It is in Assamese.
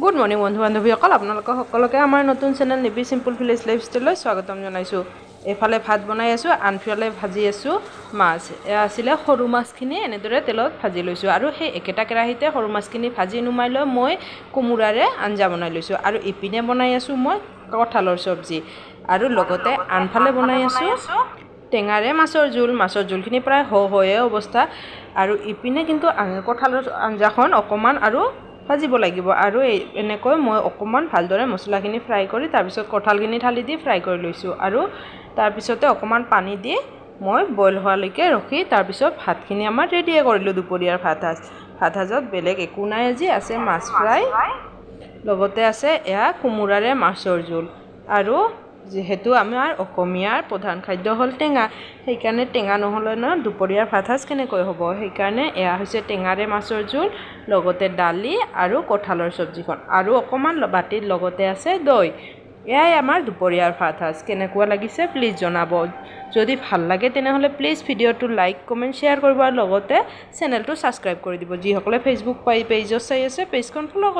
গুড মৰ্নিং বন্ধু বান্ধৱীসকল, আপোনালোকক সকলোকে আমাৰ নতুন চেনেল নিবি চিম্পল ভিলেজ লাইফষ্টাইললৈ স্বাগতম জনাইছোঁ। এফালে ভাত বনাই আছোঁ, আনফালে ভাজি আছোঁ মাছ। এয়া আছিলে সৰু মাছখিনি এনেদৰে তেলত ভাজি লৈছোঁ আৰু সেই একেটা কেৰাহীতে সৰু মাছখিনি ভাজি নুমাই লৈ মই কোমোৰাৰে আঞ্জা বনাই লৈছোঁ আৰু ইপিনে বনাই আছোঁ মই কঁঠালৰ চব্জি আৰু লগতে আনফালে বনাই আছোঁ টেঙাৰে মাছৰ জোলখিনি প্ৰায় হৈয়ে অৱস্থা আৰু ইপিনে কিন্তু কঁঠালৰ আঞ্জাখন অকণমান আৰু ভাজিব লাগিব আৰু এনেকৈ মই অকণমান ভালদৰে মছলাখিনি ফ্ৰাই কৰি তাৰপিছত কঁঠালখিনি ঢালি দি ফ্ৰাই কৰি লৈছোঁ আৰু তাৰপিছতে অকণমান পানী দি মই বইল হোৱালৈকে ৰখি তাৰপিছত ভাতখিনি আমাৰ ৰেডিয়ে কৰিলোঁ। দুপৰীয়াৰ ভাত সাজত বেলেগ একো নাই, আজি আছে মাছ ফ্ৰাই, লগতে আছে এয়া কোমোৰাৰে মাছৰ জোল আৰু যিহেতু আমাৰ অসমীয়াৰ প্ৰধান খাদ্য হ'ল টেঙা, সেইকাৰণে টেঙা নহ'লে দুপৰীয়াৰ ভাত সাজ কেনেকৈ হ'ব। সেইকাৰণে এয়া হৈছে টেঙাৰে মাছৰ জোল, লগতে দালি আৰু কঁঠালৰ চব্জিখন আৰু অকণমান বাতিত লগতে আছে দৈ। এয়াই আমাৰ দুপৰীয়াৰ ভাত সাজ। কেনেকুৱা লাগিছে প্লিজ জনাব। যদি ভাল লাগে তেনেহ'লে প্লিজ ভিডিঅ'টো লাইক কমেণ্ট শ্বেয়াৰ কৰিব আৰু লগতে চেনেলটো ছাবস্ক্ৰাইব কৰি দিব। যিসকলে ফেচবুক পেজত চাই আছে পেজখন ফ'ল'